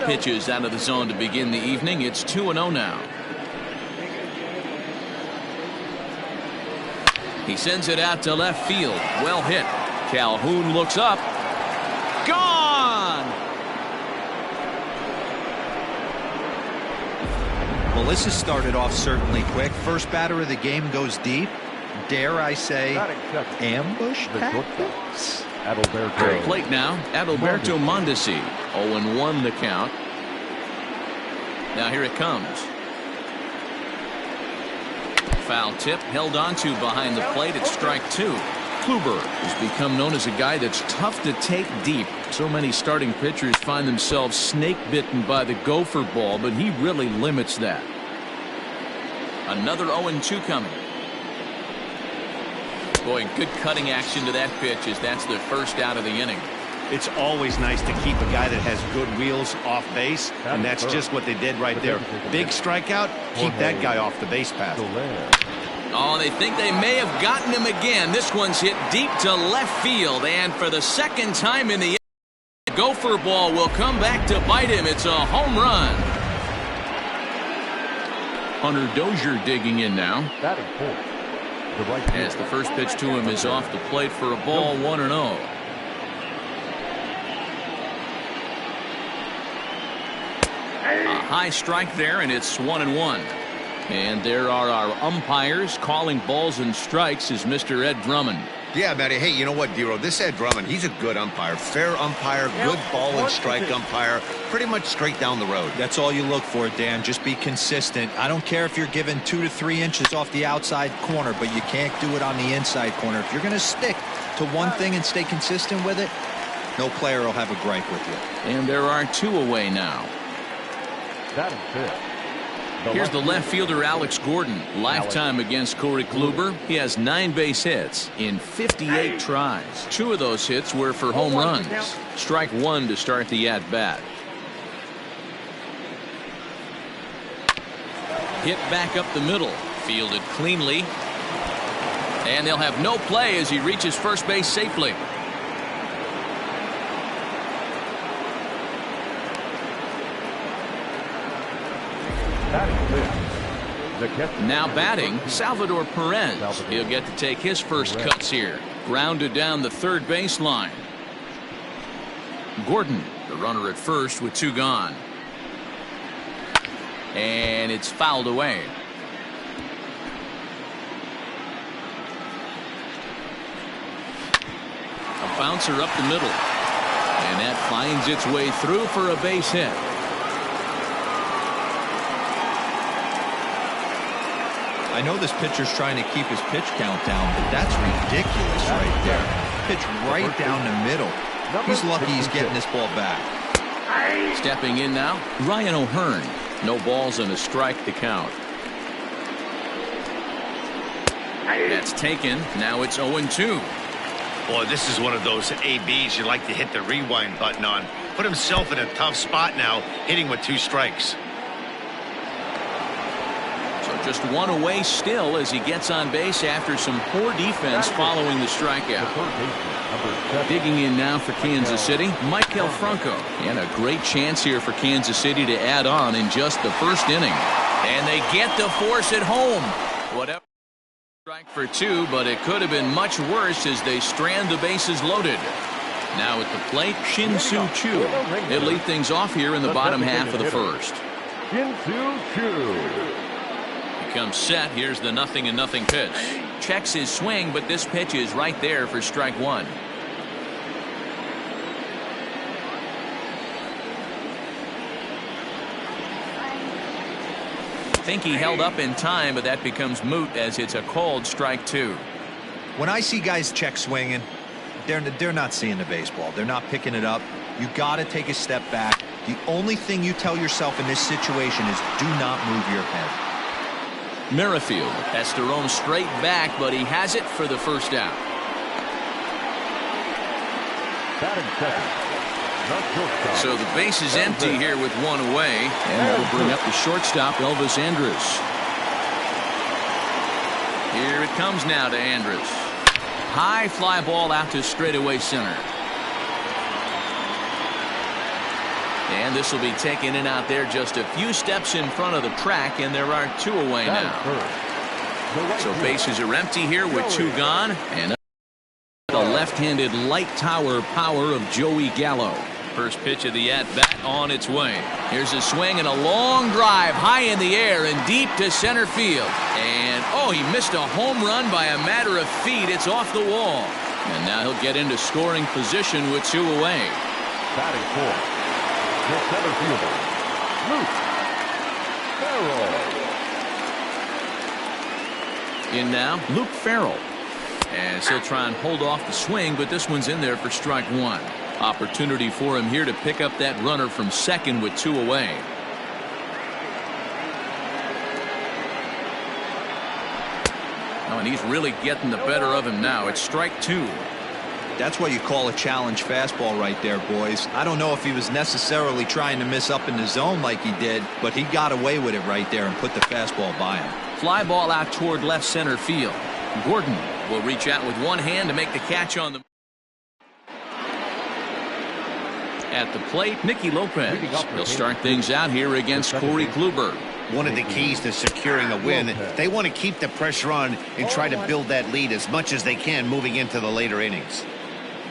pitches out of the zone to begin the evening. It's 2-0 now. He sends it out to left field. Well hit. Calhoun looks up. Gone! Well, this has started off certainly quick. First batter of the game goes deep. Dare I say, ambush tactics? At the plate now, Adalberto Mondesi. 0-1 the count. Now here it comes. Foul tip held onto behind the plate at strike 2. Kluber has become known as a guy that's tough to take deep. So many starting pitchers find themselves snake bitten by the gopher ball, but he really limits that. Another 0-2 coming. Boy, good cutting action to that pitch as that's the first out of the inning. It's always nice to keep a guy that has good wheels off base, and that's just what they did right there. Big strikeout, keep that guy off the base path. Oh, they think they may have gotten him again. This one's hit deep to left field, and for the second time in the inning, the gopher ball will come back to bite him. It's a home run. Hunter Dozier digging in now. As the first pitch to him is off the plate for a ball, 1-0. A high strike there, and it's 1-1. And there are our umpires calling balls and strikes is Mr. Ed Drummond. Yeah, Matty. Hey, you know what, Dero? This Ed Drummond, he's a good umpire. Fair umpire, good ball and strike umpire. Pretty much straight down the road. That's all you look for, Dan. Just be consistent. I don't care if you're given 2 to 3 inches off the outside corner, but you can't do it on the inside corner. If you're going to stick to one thing and stay consistent with it, no player will have a gripe with you. And there are 2 away now. Here's the left fielder Alex Gordon. Lifetime against Corey Kluber. He has 9 base hits in 58 tries. 2 of those hits were for home runs. Strike 1 to start the at-bat. Hit back up the middle. Fielded cleanly. And they'll have no play as he reaches first base safely. Now batting, Salvador Perez. He'll get to take his first cuts here. Grounded down the third baseline. Gordon, the runner at first with 2 gone. And it's fouled away. A bouncer up the middle. And that finds its way through for a base hit. I know this pitcher's trying to keep his pitch count down, but that's ridiculous right there. Pitch right down the middle. He's lucky he's getting this ball back. Stepping in now, Ryan O'Hearn. No balls and a strike to count. That's taken. Now it's 0-2. Boy, this is one of those ABs you like to hit the rewind button on. Put himself in a tough spot now, hitting with 2 strikes. Just 1 away still as he gets on base after some poor defense following the strikeout. Digging in now for Kansas City, Maikel Franco. And a great chance here for Kansas City to add on in just the first inning. And they get the force at home. Whatever. Strike for 2, but it could have been much worse as they strand the bases loaded. Now at the plate, Shin-Soo Choo. They lead things off here in the bottom half of the first. Shin-Soo Choo. Comes set. Here's the 0-0 pitch. Checks his swing, but this pitch is right there for strike 1. Think he held up in time, but that becomes moot as it's a called strike 2. When I see guys check swinging, they're not seeing the baseball. They're not picking it up. You got to take a step back. The only thing you tell yourself in this situation is do not move your head. Merrifield has to roam straight back, but he has it for the first out. So the base is empty here with 1 away, and that'll bring up the shortstop, Elvis Andrus. Here it comes now to Andrus. High fly ball out to straightaway center. And this will be taken in out there just a few steps in front of the track, and there are 2 away now. So bases are empty here with 2 gone, and the left-handed light tower power of Joey Gallo. First pitch of the at-bat on its way. Here's a swing and a long drive high in the air and deep to center field. And, oh, he missed a home run by a matter of feet. It's off the wall. And now he'll get into scoring position with 2 away. Batting fourth, the center fielder, Luke Farrell. In now, Luke Farrell. As he'll try and hold off the swing, but this one's in there for strike 1. Opportunity for him here to pick up that runner from second with 2 away. Oh, and he's really getting the better of him now. It's strike 2. That's what you call a challenge fastball right there, boys. I don't know if he was necessarily trying to miss up in the zone like he did, but he got away with it right there and put the fastball by him. Fly ball out toward left center field. Gordon will reach out with one hand to make the catch on the. At the plate, Nicky Lopez. He'll start things out here against Corey Kluber. One of the keys to securing a win, they want to keep the pressure on and try to build that lead as much as they can moving into the later innings.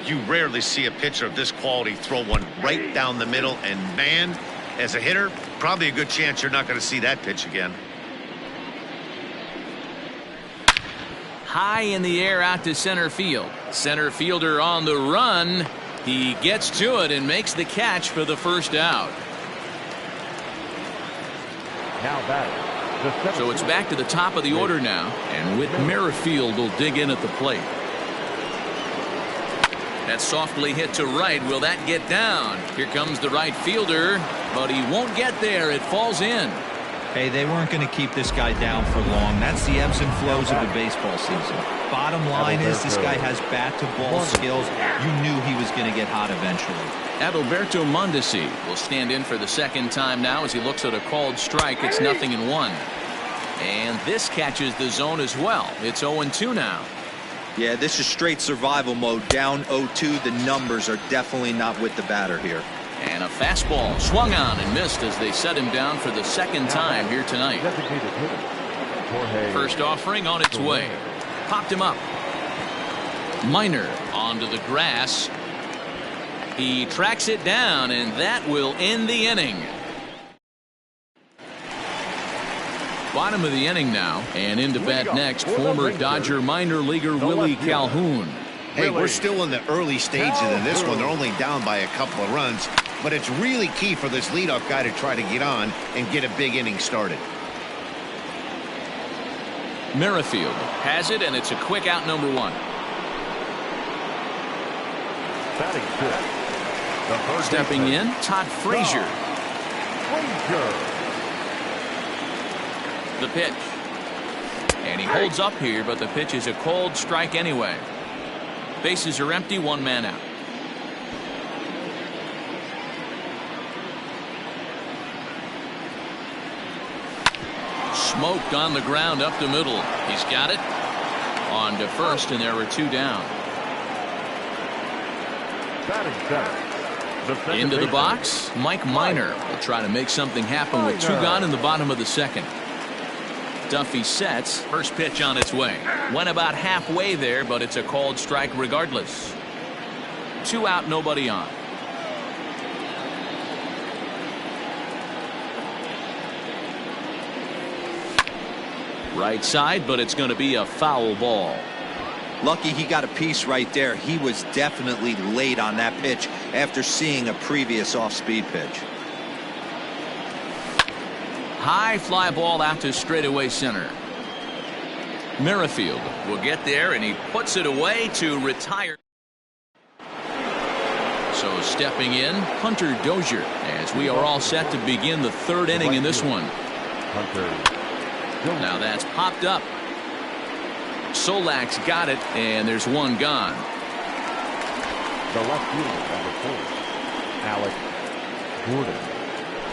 You rarely see a pitcher of this quality throw one right down the middle, and man, as a hitter, probably a good chance you're not going to see that pitch again. High in the air out to center field. Center fielder on the run. He gets to it and makes the catch for the first out. Now batting. So it's back to the top of the order now, and Whit Merrifield will dig in at the plate. That's softly hit to right. Will that get down? Here comes the right fielder, but he won't get there. It falls in. Hey, they weren't going to keep this guy down for long. That's the ebbs and flows of a baseball season. Bottom line is this guy has bat-to-ball skills. You knew he was going to get hot eventually. Adalberto Mondesi will stand in for the second time now as he looks at a called strike. It's 0-1. And this catches the zone as well. It's 0-2 now. Yeah, this is straight survival mode. Down 0-2. The numbers are definitely not with the batter here. And a fastball swung on and missed as they set him down for the second time here tonight. First offering on its way. Popped him up. Minor onto the grass. He tracks it down, and that will end the inning. Bottom of the inning now, and into bat next, former Dodger minor leaguer Willie Calhoun. Hey, we're still in the early stages of this one. They're only down by a couple of runs, but it's really key for this leadoff guy to try to get on and get a big inning started. Merrifield has it, and it's a quick out, number 1. Stepping in, Todd Frazier. The pitch. And he holds up here, but the pitch is a cold strike anyway. Bases are empty, 1 man out. Smoked on the ground up the middle. He's got it. On to first, and there are 2 down. Into the box, Mike Minor will try to make something happen with 2 gone in the bottom of the second. Duffy sets. First pitch on its way. Went about halfway there, but it's a called strike regardless. 2 out, nobody on. Right side, but it's going to be a foul ball. Lucky he got a piece right there. He was definitely late on that pitch after seeing a previous off-speed pitch. High fly ball out to straightaway center. Merrifield will get there, and he puts it away to retire. So stepping in, Hunter Dozier, as we are all set to begin the 3rd inning in this one. Now that's popped up. Solak's got it, and there's 1 gone. The left fielder, number 4, Alex Gordon.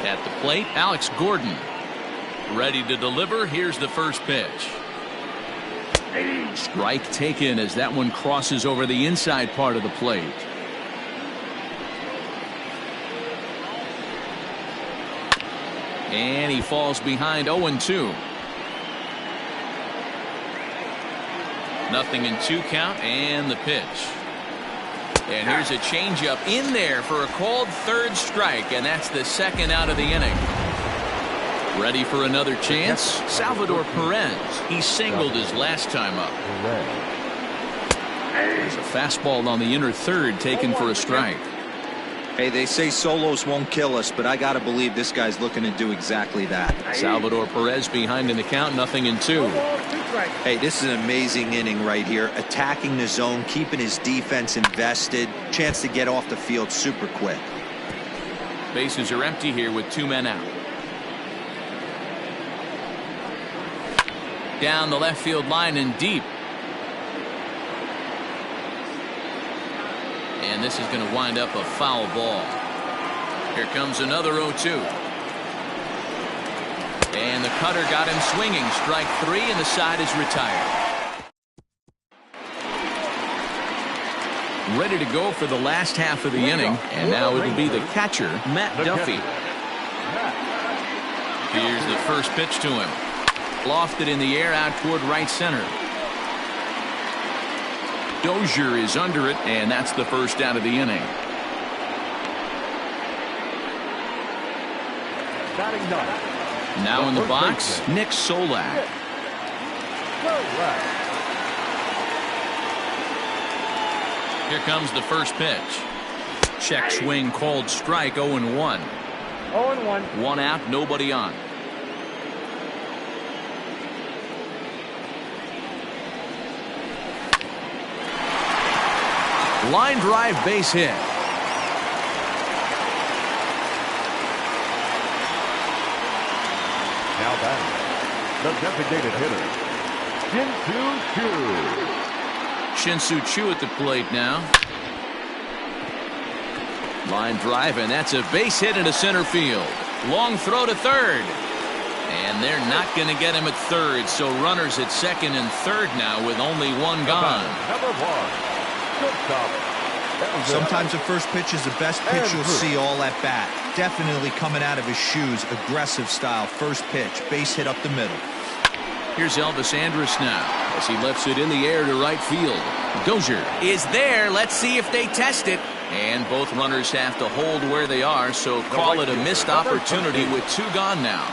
At the plate, Alex Gordon. Ready to deliver. Here's the first pitch. Strike taken as that one crosses over the inside part of the plate. And he falls behind 0-2. 0-2 count and the pitch. And here's a changeup in there for a called third strike, and that's the second out of the inning. Ready for another chance? Salvador Perez. He singled his last time up. There's a fastball on the inner third taken for a strike. Hey, they say solos won't kill us, but I got to believe this guy's looking to do exactly that. Salvador Perez behind in the count, 0-2. Hey, this is an amazing inning right here. Attacking the zone, keeping his defense invested. Chance to get off the field super quick. Bases are empty here with 2 men out. Down the left field line and deep. And this is going to wind up a foul ball. Here comes another 0-2. And the cutter got him swinging. Strike 3, and the side is retired. Ready to go for the last half of the inning. And now it'll be the catcher, Matt Duffy. Here's the first pitch to him. Lofted in the air out toward right center. Dozier is under it, and that's the first out of the inning. Now in the box, Nick Solak. Here comes the first pitch. Check swing called strike. 0-1. 0-1. 1 out, nobody on. Line drive, base hit. Now batting, the designated hitter, Shin-Soo Choo at the plate now. Line drive, and that's a base hit into center field. Long throw to third. And they're not going to get him at third, so runners at second and third now with only 1 gone. Number 1. Sometimes the first pitch is the best pitch you'll see all at bat. Definitely coming out of his shoes. Aggressive style. First pitch. Base hit up the middle. Here's Elvis Andrus now as he lifts it in the air to right field. Dozier is there. Let's see if they test it. And both runners have to hold where they are, so call it a missed opportunity with 2 gone now.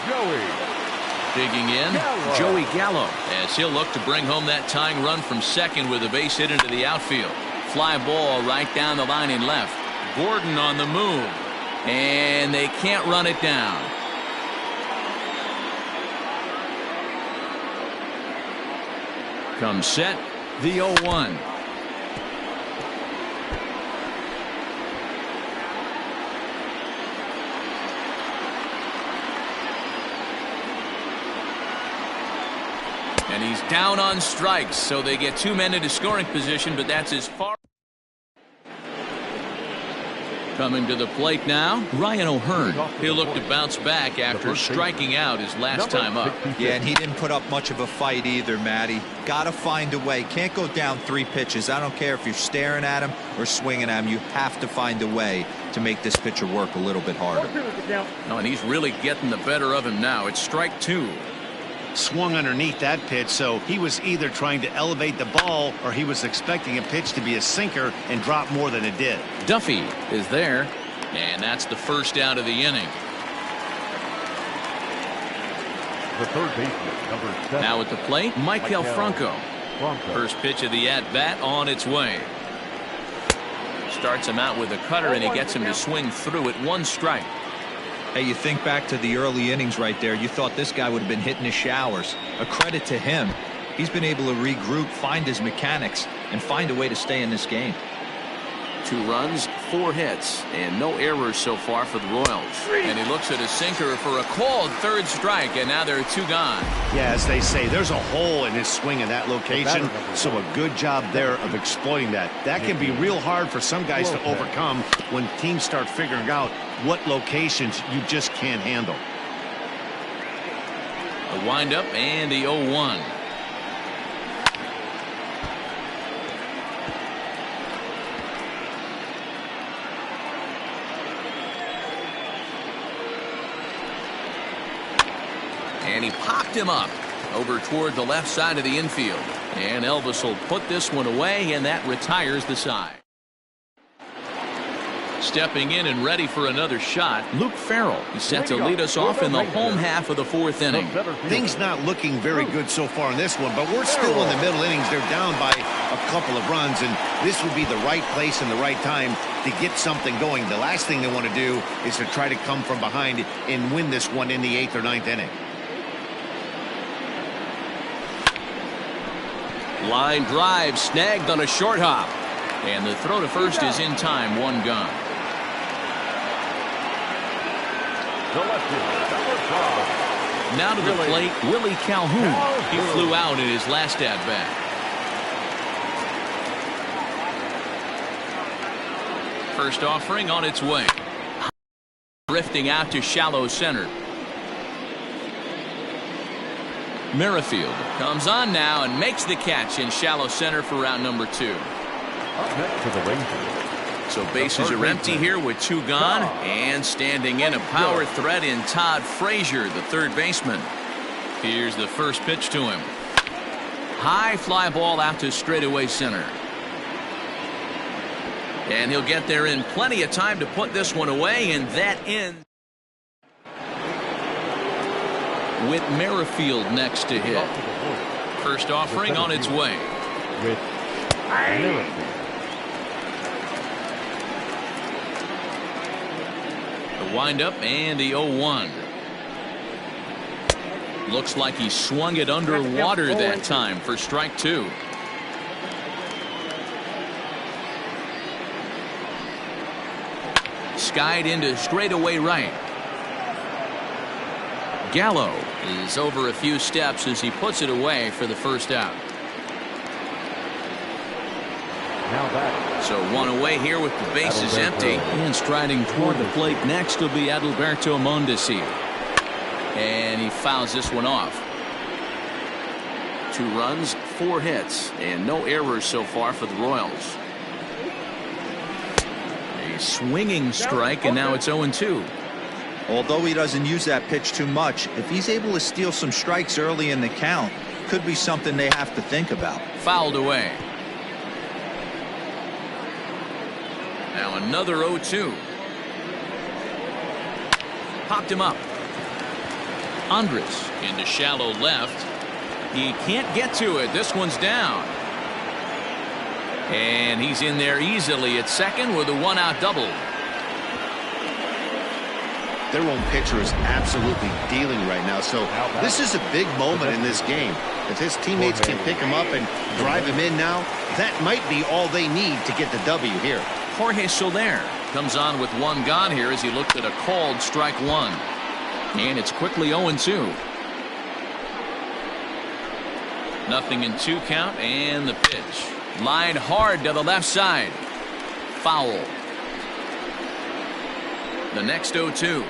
Digging in, Joey Gallo, as he'll look to bring home that tying run from second with a base hit into the outfield. Fly ball right down the line in left. Gordon on the move, and they can't run it down. Comes set, the 0-1. And he's down on strikes, so they get 2 men into scoring position, but that's as far. Coming to the plate now, Ryan O'Hearn. He'll look to bounce back after striking out his last time up. Yeah, and he didn't put up much of a fight either, Matty. Got to find a way. Can't go down 3 pitches. I don't care if you're staring at him or swinging at him. You have to find a way to make this pitcher work a little bit harder. Oh, and he's really getting the better of him now. It's strike 2. Swung underneath that pitch, so he was either trying to elevate the ball or he was expecting a pitch to be a sinker and drop more than it did. Duffy is there, and that's the first out of the inning. The third baseman, number 7. Now at the plate, Michael Franco. First pitch of the at-bat on its way. Starts him out with a cutter, and he gets him to swing through it. 1 strike. Hey, you think back to the early innings right there. You thought this guy would have been hitting his showers. A credit to him. He's been able to regroup, find his mechanics, and find a way to stay in this game. 2 runs, 4 hits, and no errors so far for the Royals. And he looks at a sinker for a called third strike, and now there are 2 gone. Yeah, as they say, there's a hole in his swing in that location, so a good job there of exploiting that. That can be real hard for some guys to overcome when teams start figuring out what locations you just can't handle. A windup and the 0-1. And he popped him up over toward the left side of the infield. And Elvis will put this one away, and that retires the side. Stepping in and ready for another shot, Luke Farrell. He's set to lead us off in the home half of the 4th inning. Things not looking very good so far in this one, but we're still in the middle innings. They're down by a couple of runs, and this would be the right place and the right time to get something going. The last thing they want to do is to try to come from behind and win this one in the 8th or 9th inning. Line drive snagged on a short hop. And the throw to first is in time, 1 gone. Now to the plate, Willie Calhoun. He flew out in his last at-bat. First offering on its way. Drifting out to shallow center. Merrifield comes on now and makes the catch in shallow center for round number 2. Up next to the Rangers. So bases are empty here with 2 gone, and standing in a power threat in Todd Frazier, the third baseman. Here's the first pitch to him. High fly ball out to straightaway center. And he'll get there in plenty of time to put this one away, and that ends with Merrifield next to hit. First offering on its way. With Merrifield. The windup and the 0-1. Looks like he swung it underwater that time for strike 2. Skied into straightaway right. Gallo is over a few steps as he puts it away for the first out. Now back. So 1 away here with the bases empty. And striding toward the plate next will be Adalberto Mondesi. And he fouls this one off. 2 runs, 4 hits, and no errors so far for the Royals. A swinging strike, and now it's 0-2. Although he doesn't use that pitch too much, if he's able to steal some strikes early in the count, could be something they have to think about. Fouled away. Now another 0-2. Popped him up. Andres into shallow left. He can't get to it. This one's down. And he's in there easily at second with a 1-out double. Their own pitcher is absolutely dealing right now, so this is a big moment in this game. If his teammates can pick him up and drive him in now, that might be all they need to get the W here. Jorge Soler comes on with 1 gone here as he looked at a called strike 1. And it's quickly 0-2. Nothing in 2 count, and the pitch. Lined hard to the left side. Foul. The next 0-2.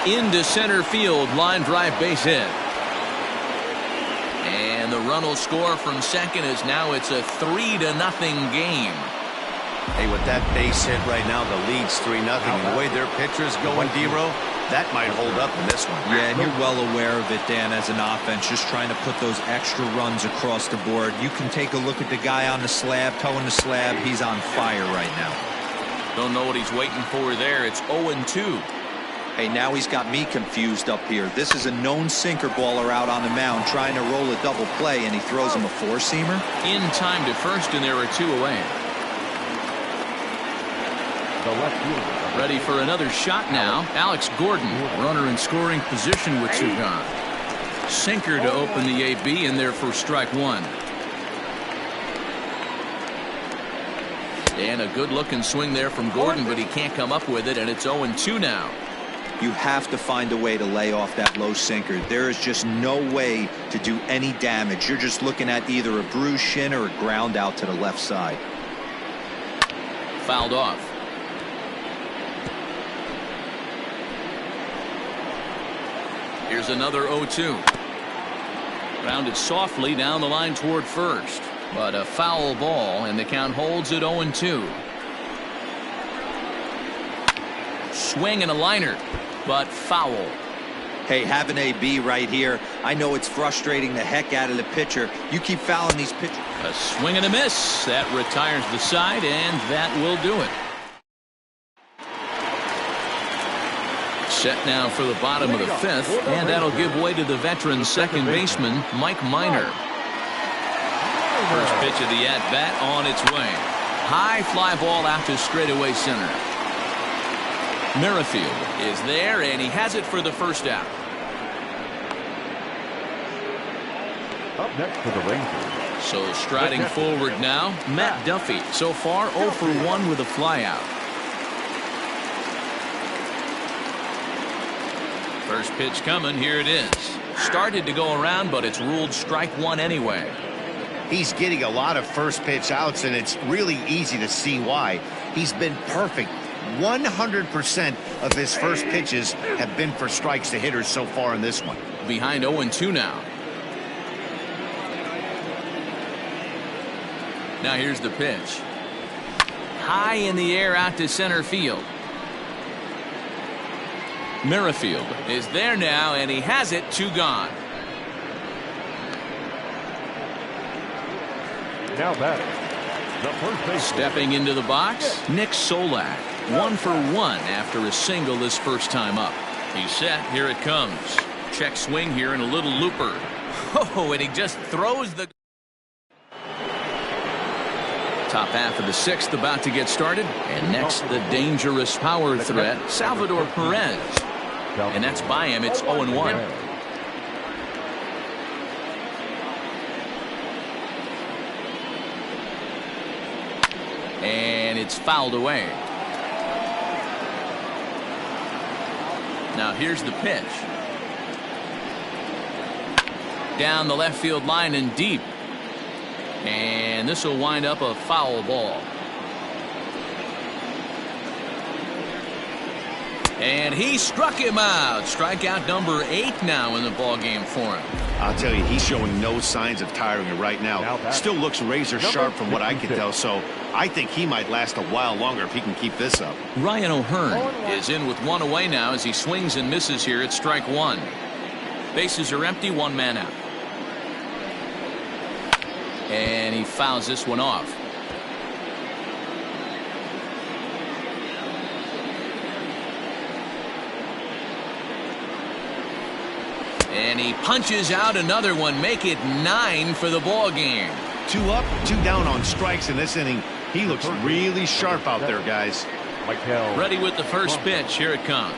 Into center field, line drive, base hit. And the run will score from second as now it's a 3-0 game. Hey, with that base hit right now, the lead's 3-0. And the way their pitcher's going, D-Row, that might hold up in this one. Yeah, and you're well aware of it, Dan, as an offense, just trying to put those extra runs across the board. You can take a look at the guy on the slab, towing the slab. He's on fire right now. Don't know what he's waiting for there. It's 0-2. Hey, now he's got me confused up here. This is a known sinker baller out on the mound trying to roll a double play, and he throws him a 4-seamer. In time to first, and there are 2 away. The left fielder. Ready for another shot now. Alex Gordon, runner in scoring position with 2 gone. Sinker to open the AB, in there for strike 1. And a good-looking swing there from Gordon, but he can't come up with it, and it's 0-2 now. You have to find a way to lay off that low sinker. There is just no way to do any damage. You're just looking at either a bruised shin or a ground out to the left side. Fouled off. Here's another 0-2. Grounded softly down the line toward first. But a foul ball, and the count holds at 0-2. Swing and a liner, but foul. Hey, have an AB right here. I know it's frustrating the heck out of the pitcher. You keep fouling these pitchers. A swing and a miss. That retires the side, and that will do it. Set now for the bottom of the fifth, and that'll give way to the veteran second baseman, Mike Minor. First pitch of the at-bat on its way. High fly ball out to straightaway center. Merrifield is there, and he has it for the first out. Up next for the Rangers. So striding forward now, Matt Duffy. So far 0 for 1 with a flyout. First pitch coming. Here it is. Started to go around, but it's ruled strike one anyway. He's getting a lot of first pitch outs, and it's really easy to see why. He's been perfect. 100% of his first pitches have been for strikes to hitters so far in this one. Behind 0-2 now. Now here's the pitch. High in the air out to center field. Merrifield is there now, and he has it. 2 gone. Now batting, the first baseman. Stepping into the box, Nick Solak. 1 for 1 after a single this first time up. He's set. Here it comes. Check swing here and a little looper. Oh, and he just throws the top half of the sixth about to get started. And next, the dangerous power threat, Salvador Perez. And that's by him. It's 0-1. And it's fouled away. Now here's the pitch. Down the left field line and deep. And this will wind up a foul ball. And he struck him out. Strikeout number 8 now in the ballgame for him. I'll tell you, he's showing no signs of tiring right now. Still looks razor sharp from what I can tell, so I think he might last a while longer if he can keep this up. Ryan O'Hearn is in with 1 away now as he swings and misses here at strike 1. Bases are empty, 1 man out. And he fouls this one off. And he punches out another one, make it 9 for the ball game. 2 up, 2 down on strikes in this inning. He looks really sharp out there, guys. Ready with the first pitch. Here it comes.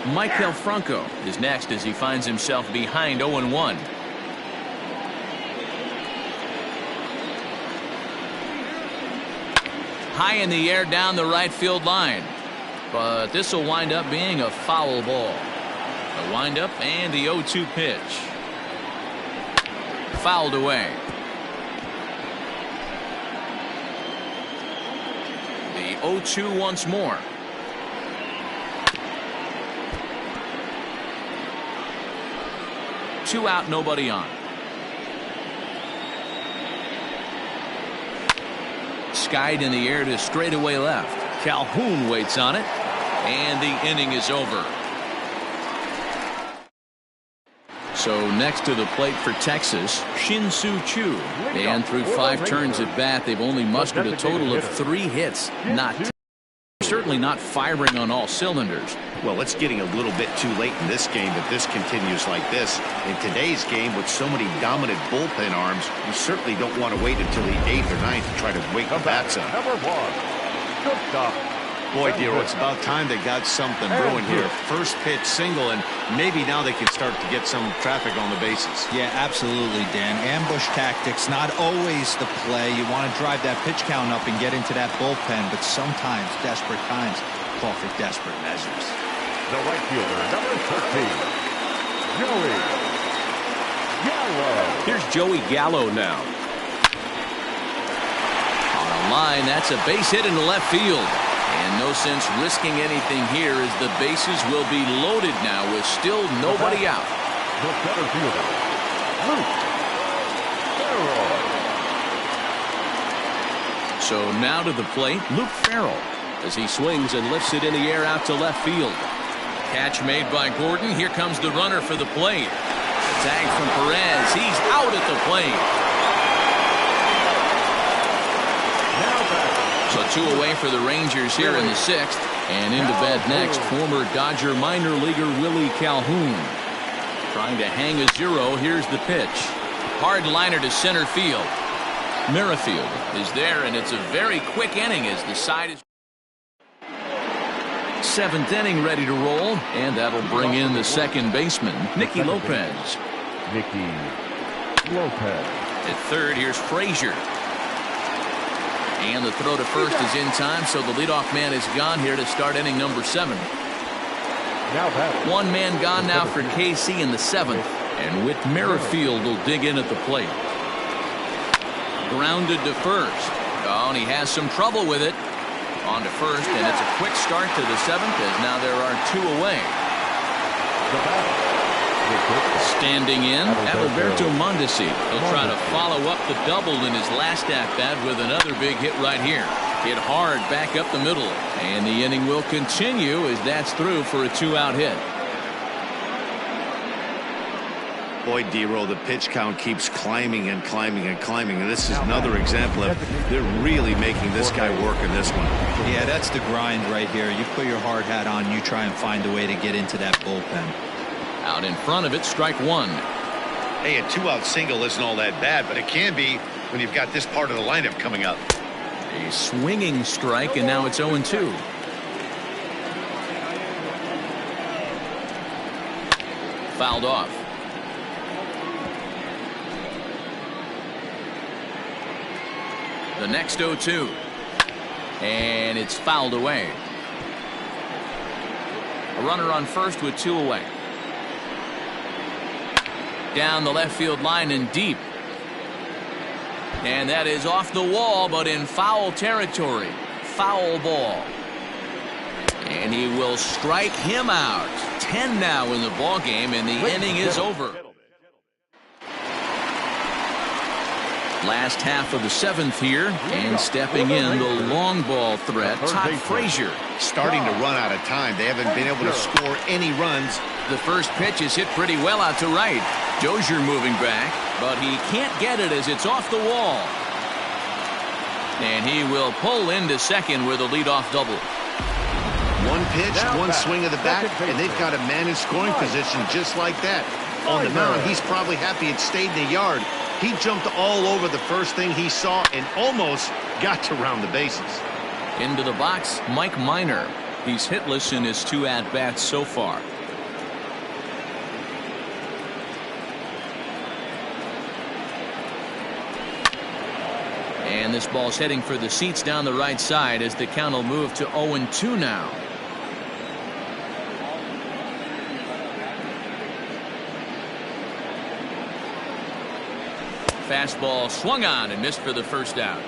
Maikel Franco is next as he finds himself behind 0-1. High in the air down the right field line. But this will wind up being a foul ball. The windup and the 0-2 pitch. Fouled away. The 0-2 once more. Two out, nobody on. Skied in the air to straightaway left. Calhoun waits on it, and the inning is over. So next to the plate for Texas, Shin-Soo Choo. And through 5 turns at bat, they've only mustered a total of 3 hits. Certainly not firing on all cylinders. Well, it's getting a little bit too late in this game if this continues like this. In today's game, with so many dominant bullpen arms, you certainly don't want to wait until the 8th or 9th to try to wake the bats up. Number 1, good stop. Boy, dear, it's about time they got something brewing here. First pitch single, and maybe now they can start to get some traffic on the bases. Yeah, absolutely, Dan. Ambush tactics, not always the play. You want to drive that pitch count up and get into that bullpen, but sometimes desperate times call for desperate measures. The right fielder, number 13, Joey Gallo. Here's Joey Gallo now. On a line, that's a base hit into left field. And no sense risking anything here as the bases will be loaded now with still nobody out. The center fielder, Luke Farrell. So now to the plate, Luke Farrell, as he swings and lifts it in the air out to left field. Catch made by Gordon. Here comes the runner for the plate. Tag from Perez. He's out at the plate. So 2 away for the Rangers here in the 6th. And into bed next, former Dodger minor leaguer Willie Calhoun. Trying to hang a 0. Here's the pitch. Hard liner to center field. Merrifield is there, and it's a very quick inning as the side is 7th inning ready to roll, and that'll bring in the second baseman, Nicky Lopez. Nicky Lopez. At third, here's Frazier. And the throw to first is in time, so the leadoff man is gone here to start inning number 7. One man gone now for KC in the 7th, and Whit Merrifield will dig in at the plate. Grounded to first. Oh, and he has some trouble with it. On to first, and it's a quick start to the 7th as now there are 2 away. Standing in, Alberto Mondesi. He'll try to follow up the double in his last at-bat with another big hit right here. Hit hard back up the middle, and the inning will continue as that's through for a 2-out hit. Boy, D-Roll, the pitch count keeps climbing and climbing and climbing. And this is another example of they're really making this guy work in this one. Yeah, that's the grind right here. You put your hard hat on, you try and find a way to get into that bullpen. Out in front of it, strike 1. Hey, a 2-out single isn't all that bad, but it can be when you've got this part of the lineup coming up. A swinging strike, and now it's 0-2. Fouled off. The next 0-2. And it's fouled away. A runner on first with 2 away. Down the left field line and deep. And that is off the wall, but in foul territory. Foul ball. And he will strike him out. 10 now in the ball game, and the inning is over. Last half of the 7th here, and stepping in the long ball threat, Todd Frazier. Starting to run out of time. They haven't been able to score any runs. The first pitch is hit pretty well out to right. Dozier moving back, but he can't get it as it's off the wall. And he will pull into second with a leadoff double. One pitch, one swing of the bat, and they've got a man in scoring position just like that. On the mound, he's probably happy it stayed in the yard. He jumped all over the first thing he saw and almost got to round the bases. Into the box, Mike Minor. He's hitless in his 2 at-bats so far. And this ball's heading for the seats down the right side as the count will move to 0-2 now. Fastball swung on and missed for the first out.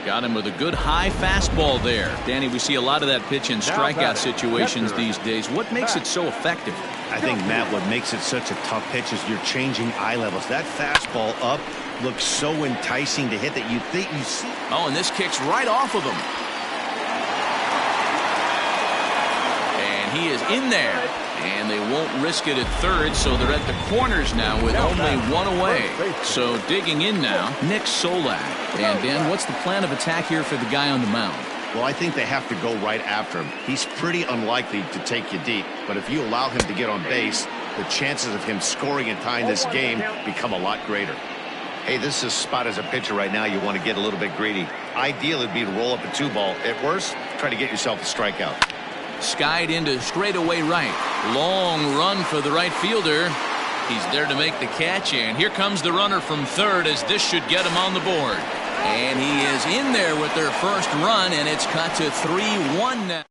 Got him with a good high fastball there. Danny, we see a lot of that pitch in strikeout situations these days. What makes it so effective? I think, Matt, what makes it such a tough pitch is you're changing eye levels. That fastball up looks so enticing to hit that you think you see. Oh, and this kicks right off of him. And he is in there. And they won't risk it at third, so they're at the corners now with only 1 away. So digging in now, Nick Solak. And Dan, what's the plan of attack here for the guy on the mound? Well, I think they have to go right after him. He's pretty unlikely to take you deep, but if you allow him to get on base, the chances of him scoring and tying this game become a lot greater. Hey, this is a spot as a pitcher right now you want to get a little bit greedy. Ideal would be to roll up a 2-ball. At worst, try to get yourself a strikeout. Skied into straightaway right. Long run for the right fielder. He's there to make the catch, and here comes the runner from third as this should get him on the board. And he is in there with their first run, and it's cut to 3-1 now.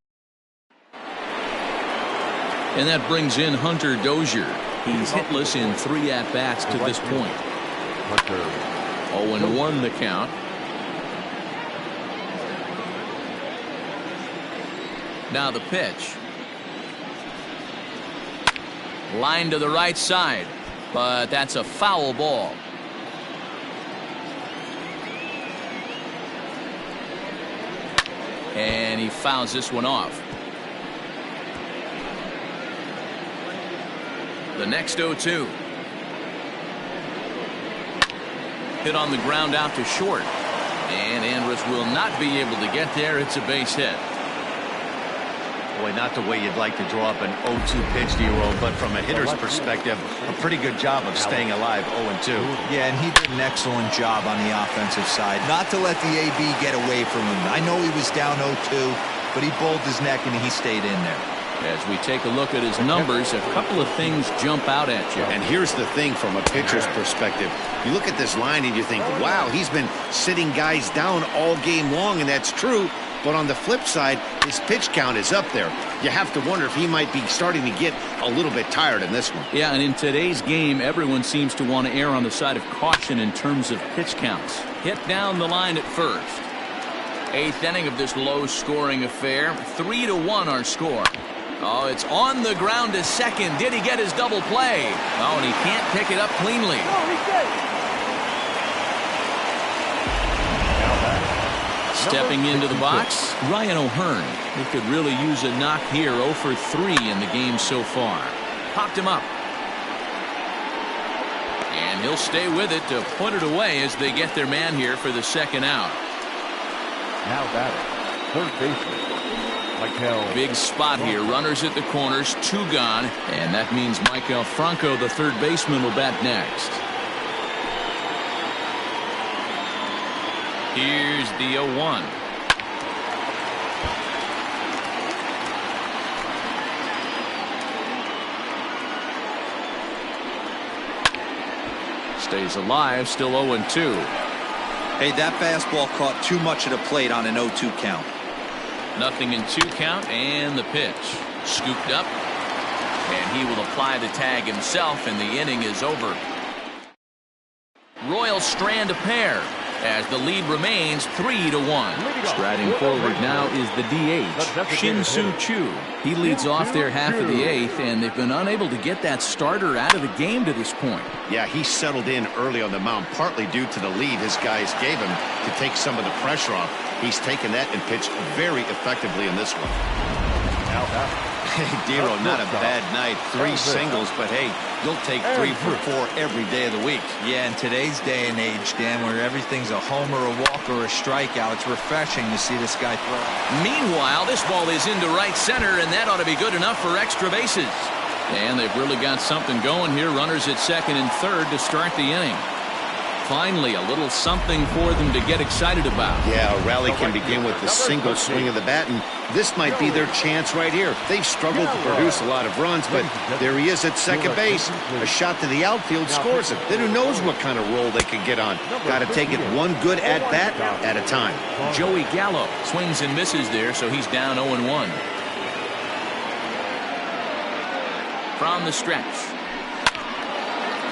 And that brings in Hunter Dozier. He's hitless in 3 at-bats to this point. 0-1 the count. Now the pitch. Line to the right side, but that's a foul ball. And he fouls this one off. The next 0-2. Hit on the ground out to short. And Andrus will not be able to get there. It's a base hit. Boy, not the way you'd like to draw up an 0-2 pitch to your own, but from a hitter's perspective, a pretty good job of staying alive 0-2. Yeah, and he did an excellent job on the offensive side. Not to let the AB get away from him. I know he was down 0-2, but he bowled his neck and he stayed in there. As we take a look at his numbers, a couple of things jump out at you. And here's the thing from a pitcher's perspective. You look at this line and you think, wow, he's been sitting guys down all game long, and that's true. But on the flip side, his pitch count is up there. You have to wonder if he might be starting to get a little bit tired in this one. Yeah, and in today's game, everyone seems to want to err on the side of caution in terms of pitch counts. Hit down the line at first. 8th inning of this low-scoring affair. 3-1 our score. Oh, it's on the ground to second. Did he get his double play? Oh, and he can't pick it up cleanly. Stepping into the box, Ryan O'Hearn. He could really use a knock here. 0 for 3 in the game so far. Popped him up. And he'll stay with it to put it away as they get their man here for the second out. Now batting, third baseman. Big spot here. Runners at the corners, 2 gone. And that means Michael Franco, the third baseman, will bat next. Here's the 0-1. Stays alive, still 0-2. Hey, that fastball caught too much of the plate on an 0-2 count. Nothing in 2 count, and the pitch. Scooped up, and he will apply the tag himself, and the inning is over. Royals strand a pair as the lead remains 3-1. Striding forward now is the DH, Shin-Soo Choo. He leads off their half of the 8th, and they've been unable to get that starter out of the game to this point. Yeah, he settled in early on the mound, partly due to the lead his guys gave him to take some of the pressure off. He's taken that and pitched very effectively in this one. Hey, Dero, not a bad night. 3 singles, but hey, you'll take 3 for 4 every day of the week. Yeah, in today's day and age, Dan, where everything's a homer, a walk, or a strikeout, it's refreshing to see this guy throw. Meanwhile, this ball is into right center, and that ought to be good enough for extra bases. And they've really got something going here. Runners at second and third to start the inning. Finally, a little something for them to get excited about. Yeah, a rally can begin with a single swing of the bat, and this might be their chance right here. They've struggled to produce a lot of runs, but there he is at second base. A shot to the outfield scores him. Then who knows what kind of roll they can get on. Got to take it one good at-bat at a time. Joey Gallo swings and misses there, so he's down 0-1. From the stretch.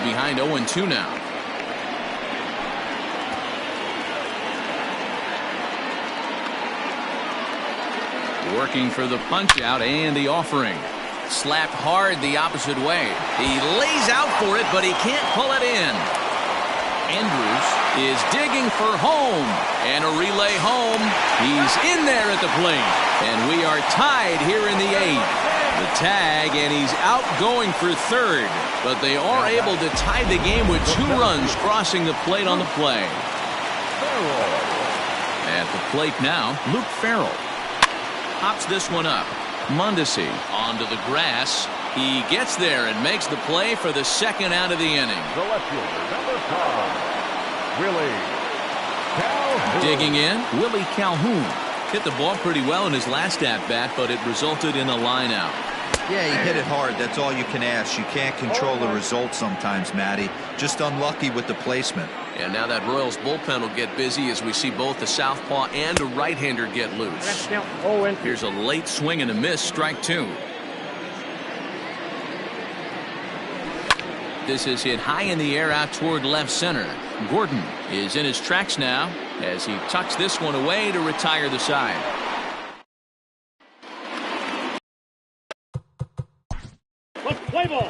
Behind 0-2 now. Working for the punch out and the offering. Slapped hard the opposite way. He lays out for it, but he can't pull it in. Andrus is digging for home, and a relay home. He's in there at the plate, and we are tied here in the 8th. The tag, and he's out going for third, but they are able to tie the game with 2 runs crossing the plate on the play. At the plate now, Luke Farrell. Pops this one up. Mondesi onto the grass. He gets there and makes the play for the second out of the inning. The left fielder, number 5, Willie Calhoun. Digging in, Willie Calhoun. Hit the ball pretty well in his last at-bat, but it resulted in a line out. Yeah, he hit it hard. That's all you can ask. You can't control the result sometimes, Matty. Just unlucky with the placement. And now that Royals bullpen will get busy as we see both the southpaw and a right-hander get loose. Here's a late swing and a miss, strike 2. This is hit high in the air out toward left center. Gordon is in his tracks now as he tucks this one away to retire the side. Let's play ball.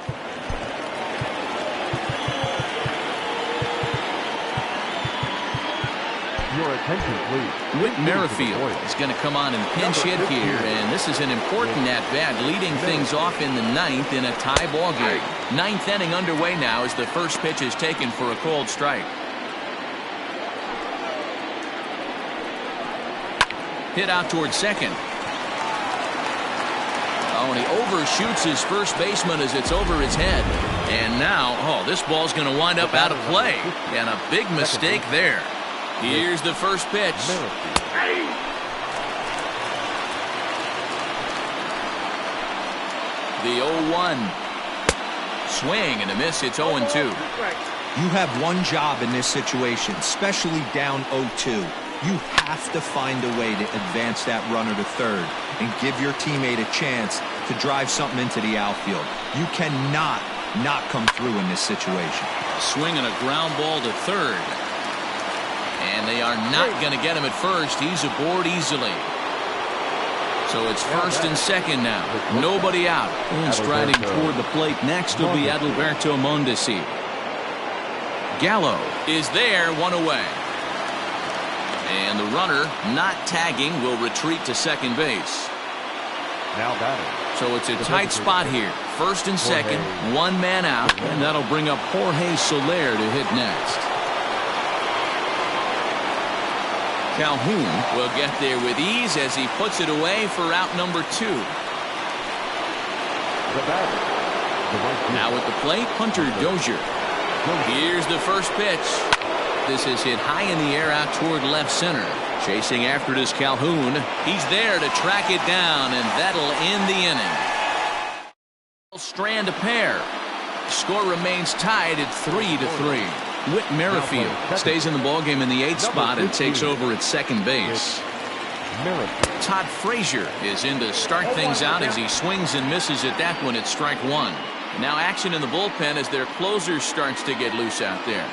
Your attention, please. Whit Merrifield is going to come on and pinch hit here, and this is an important at-bat, leading things off in the ninth in a tie ball game. Ninth inning underway now as the first pitch is taken for a called strike. Hit out towards second. Oh, and he overshoots his first baseman as it's over his head. And now, oh, this ball's going to wind up out of play. And a big mistake there. Here's the first pitch. The 0-1. Swing and a miss. It's 0-2. You have one job in this situation, especially down 0-2. You have to find a way to advance that runner to third and give your teammate a chance to drive something into the outfield. You cannot not come through in this situation. Swing and a ground ball to third. And they are not going to get him at first. He's aboard easily. So it's first and second now. Nobody out. And striding toward the plate next will be Adalberto Mondesi. Gallo is there, one away. And the runner, not tagging, will retreat to second base. Now batting. So it's a tight spot here. First and second, one man out, and that'll bring up Jorge Soler to hit next. Calhoun will get there with ease as he puts it away for out number 2. Now at the plate, Hunter Dozier. Here's the first pitch. This is hit high in the air out toward left center. Chasing after it is Calhoun. He's there to track it down, and that'll end the inning. Strand a pair. Score remains tied at 3-3. Whit Merrifield stays in the ballgame in the 8th spot and takes over at second base. Todd Frazier is in to start things out as he swings and misses at that one at strike 1. Now action in the bullpen as their closer starts to get loose out there.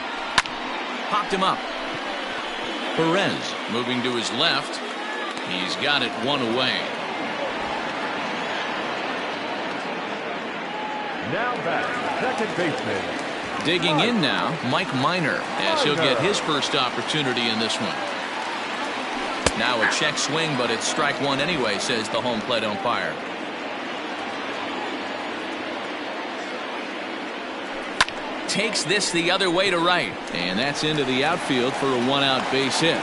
Popped him up. Perez moving to his left. He's got it one away. Now back, second baseman. Digging in now, Mike Minor, as he'll get his first opportunity in this one. Now a check swing, but it's strike 1 anyway, says the home plate umpire. Takes this the other way to right, and that's into the outfield for a 1-out base hit.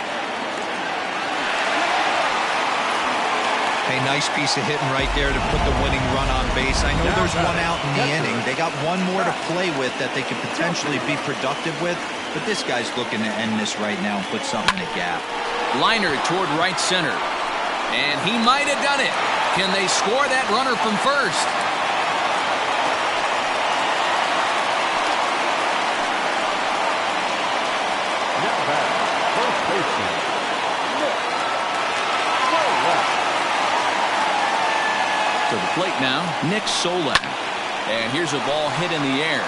A nice piece of hitting right there to put the winning run on base. I know there's one out in the inning. They got one more to play with that they could potentially be productive with, but this guy's looking to end this right now and put something in the gap. Liner toward right center, and he might have done it. Can they score that runner from first? Now back, first baseman. To the plate now, Nick Solak. And here's a ball hit in the air.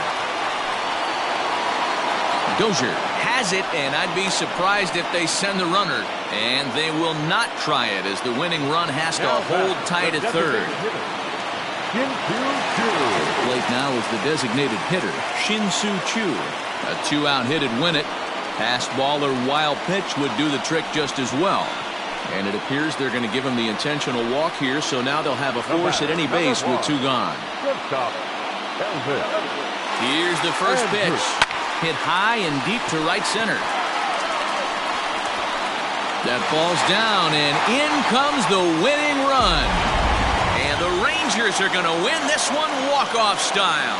Dozier has it, and I'd be surprised if they send the runner. And they will not try it as the winning run has to hold tight at third. To the plate now is the designated hitter, Shin-Soo Choo. A 2-out hit'd win it. Pass ball or wild pitch would do the trick just as well. And it appears they're going to give him the intentional walk here, so now they'll have a force at any base with 2 gone. Here's the first pitch. Hit high and deep to right center. That falls down, and in comes the winning run. And the Rangers are going to win this one walk-off style.